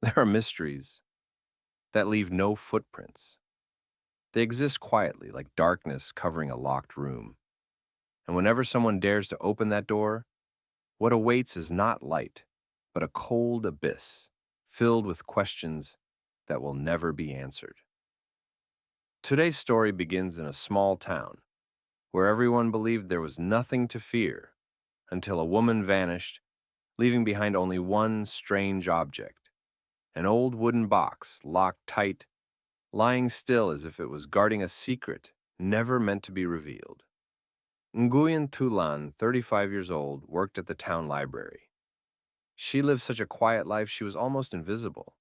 There are mysteries that leave no footprints. They exist quietly, like darkness covering a locked room. And whenever someone dares to open that door, what awaits is not light, but a cold abyss filled with questions that will never be answered. Today's story begins in a small town where everyone believed there was nothing to fear until a woman vanished, leaving behind only one strange object, an old wooden box locked tight, lying still as if it was guarding a secret never meant to be revealed. Nguyen Tulan, 35 years old, worked at the town library. She lived such a quiet life she was almost invisible.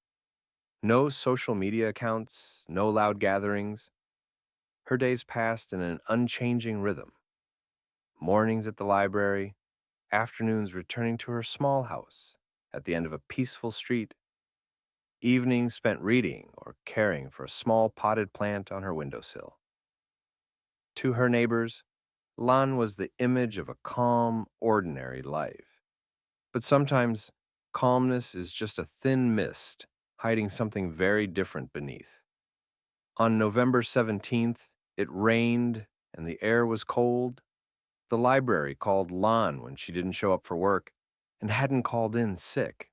No social media accounts, no loud gatherings. Her days passed in an unchanging rhythm. Mornings at the library, afternoons returning to her small house at the end of a peaceful street, evenings spent reading or caring for a small potted plant on her windowsill. To her neighbors, Lan was the image of a calm, ordinary life. But sometimes, calmness is just a thin mist hiding something very different beneath. On November 17th, it rained and the air was cold. The library called Lan when she didn't show up for work and hadn't called in sick.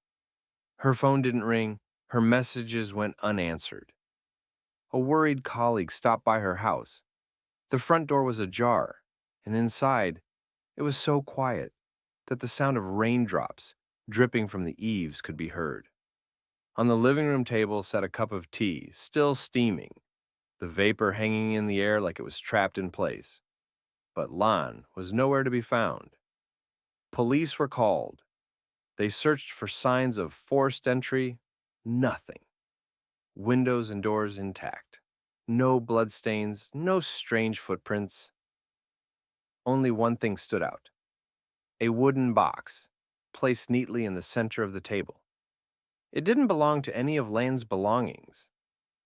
Her phone didn't ring, her messages went unanswered. A worried colleague stopped by her house. The front door was ajar, and inside, it was so quiet that the sound of raindrops dripping from the eaves could be heard. On the living room table sat a cup of tea, still steaming, the vapor hanging in the air like it was trapped in place. But Lan was nowhere to be found. Police were called. They searched for signs of forced entry. Nothing. Windows and doors intact. No bloodstains, no strange footprints. Only one thing stood out: a wooden box, placed neatly in the center of the table. It didn't belong to any of Lan's belongings,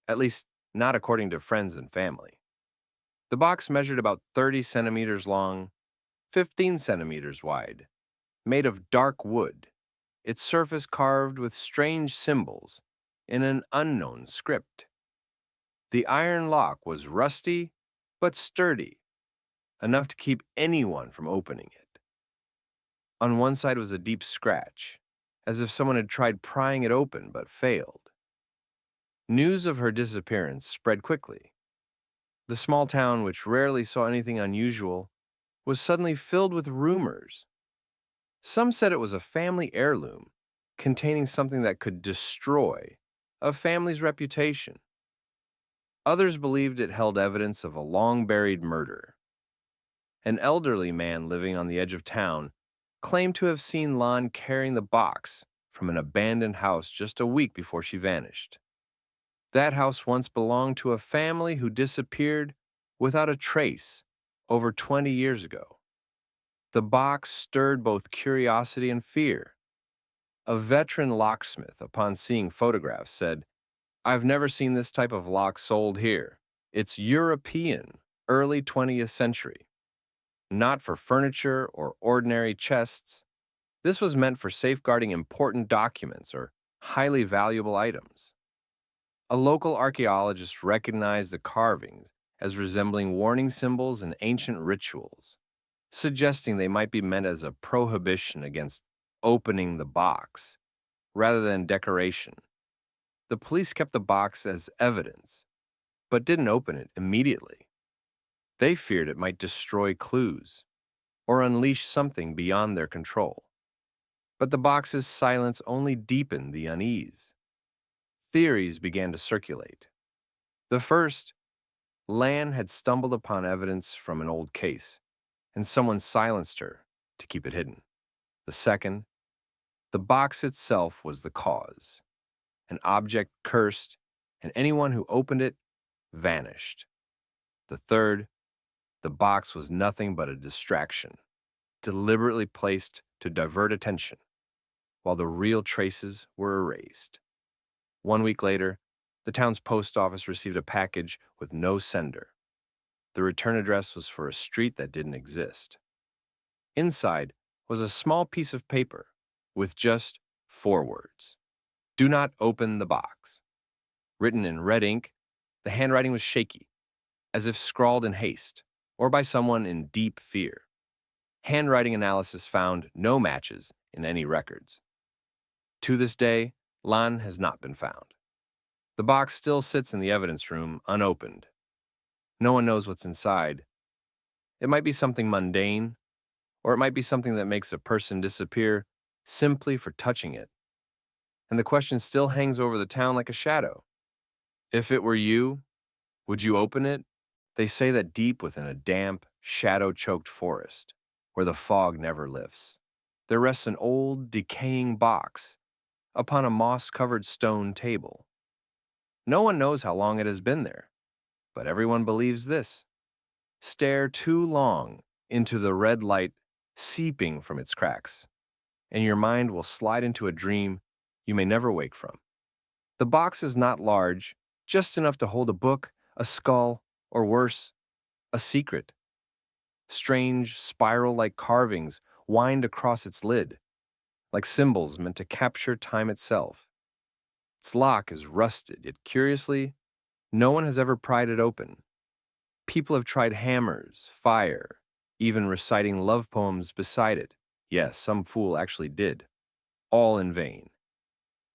at least not according to friends and family. The box measured about 30 centimeters long, 15 centimeters wide, made of dark wood, its surface carved with strange symbols in an unknown script. The iron lock was rusty but sturdy, enough to keep anyone from opening it. On one side was a deep scratch, as if someone had tried prying it open but failed. News of her disappearance spread quickly. The small town, which rarely saw anything unusual, was suddenly filled with rumors. Some said it was a family heirloom containing something that could destroy a family's reputation. Others believed it held evidence of a long-buried murder. An elderly man living on the edge of town claimed to have seen Lan carrying the box from an abandoned house just a week before she vanished. That house once belonged to a family who disappeared without a trace over 20 years ago. The box stirred both curiosity and fear. A veteran locksmith, upon seeing photographs, said, "I've never seen this type of lock sold here. It's European, early 20th century. Not for furniture or ordinary chests. This was meant for safeguarding important documents or highly valuable items." A local archaeologist recognized the carvings as resembling warning symbols and ancient rituals, suggesting they might be meant as a prohibition against opening the box rather than decoration. The police kept the box as evidence, but didn't open it immediately. They feared it might destroy clues or unleash something beyond their control. But the box's silence only deepened the unease. Theories began to circulate. The first, Lan had stumbled upon evidence from an old case, and someone silenced her to keep it hidden. The second, the box itself was the cause, an object cursed, and anyone who opened it vanished. The third, the box was nothing but a distraction, deliberately placed to divert attention, while the real traces were erased. 1 week later, the town's post office received a package with no sender. The return address was for a street that didn't exist. Inside was a small piece of paper with just 4 words: "Do not open the box." Written in red ink, the handwriting was shaky, as if scrawled in haste, or by someone in deep fear. Handwriting analysis found no matches in any records. To this day, Lan has not been found. The box still sits in the evidence room, unopened. No one knows what's inside. It might be something mundane, or it might be something that makes a person disappear simply for touching it. And the question still hangs over the town like a shadow. If it were you, would you open it? They say that deep within a damp, shadow-choked forest, where the fog never lifts, there rests an old, decaying box upon a moss-covered stone table. No one knows how long it has been there, but everyone believes this. Stare too long into the red light seeping from its cracks, and your mind will slide into a dream you may never wake from. The box is not large, just enough to hold a book, a skull, or worse, a secret. Strange, spiral-like carvings wind across its lid, like symbols meant to capture time itself. Its lock is rusted, yet curiously, no one has ever pried it open. People have tried hammers, fire, even reciting love poems beside it. Yes, some fool actually did. All in vain.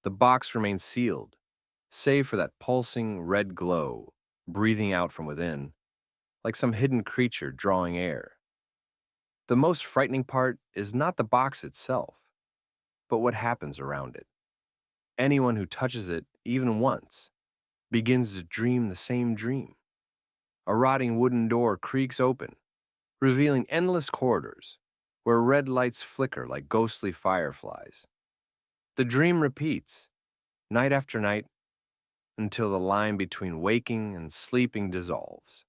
The box remains sealed, save for that pulsing red glow breathing out from within, like some hidden creature drawing air. The most frightening part is not the box itself, but what happens around it. Anyone who touches it, even once, begins to dream the same dream. A rotting wooden door creaks open, revealing endless corridors where red lights flicker like ghostly fireflies. The dream repeats, night after night, until the line between waking and sleeping dissolves.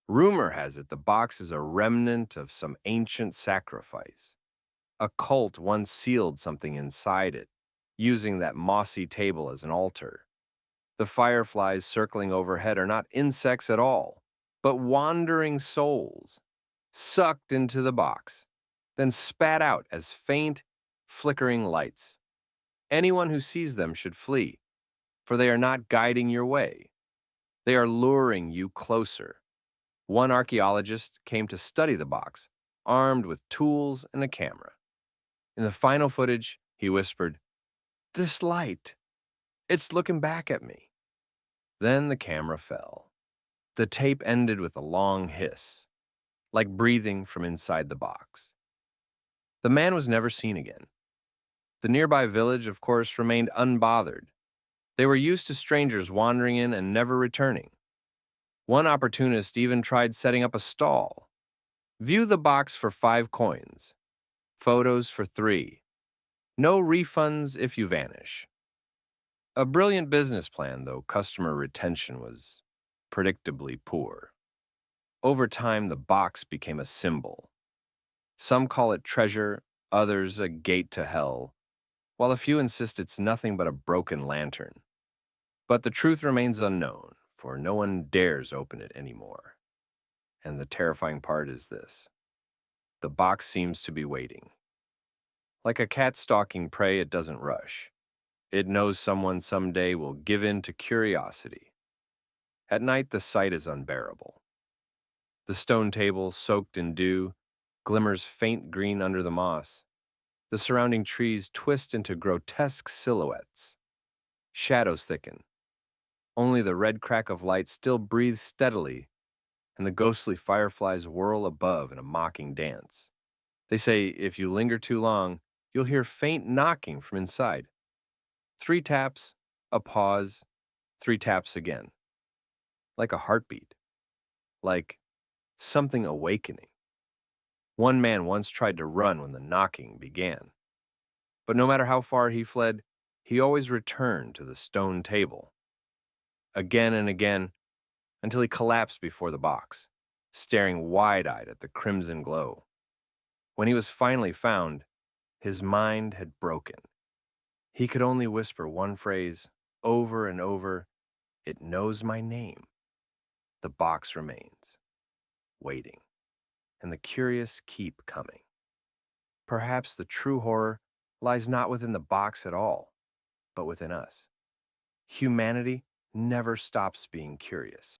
Rumor has it the box is a remnant of some ancient sacrifice. A cult once sealed something inside it, using that mossy table as an altar. The fireflies circling overhead are not insects at all, but wandering souls, sucked into the box, then spat out as faint, flickering lights. Anyone who sees them should flee, for they are not guiding your way. They are luring you closer. One archaeologist came to study the box, armed with tools and a camera. In the final footage, he whispered, "This light, it's looking back at me." Then the camera fell. The tape ended with a long hiss, like breathing from inside the box. The man was never seen again. The nearby village, of course, remained unbothered. They were used to strangers wandering in and never returning. One opportunist even tried setting up a stall. View the box for 5 coins. Photos for 3. No refunds if you vanish. A brilliant business plan, though customer retention was predictably poor. Over time, the box became a symbol. Some call it treasure, others a gate to hell, while a few insist it's nothing but a broken lantern. But the truth remains unknown, for no one dares open it anymore. And the terrifying part is this. The box seems to be waiting. Like a cat stalking prey, it doesn't rush. It knows someone someday will give in to curiosity. At night, the sight is unbearable. The stone table, soaked in dew, glimmers faint green under the moss. The surrounding trees twist into grotesque silhouettes. Shadows thicken. Only the red crack of light still breathes steadily, and the ghostly fireflies whirl above in a mocking dance. They say if you linger too long, you'll hear faint knocking from inside. 3 taps, a pause, 3 taps again. Like a heartbeat. Like something awakening. One man once tried to run when the knocking began. But no matter how far he fled, he always returned to the stone table. Again and again, until he collapsed before the box, staring wide-eyed at the crimson glow. When he was finally found, his mind had broken. He could only whisper one phrase over and over, "It knows my name." The box remains, waiting, and the curious keep coming. Perhaps the true horror lies not within the box at all, but within us. Humanity never stops being curious.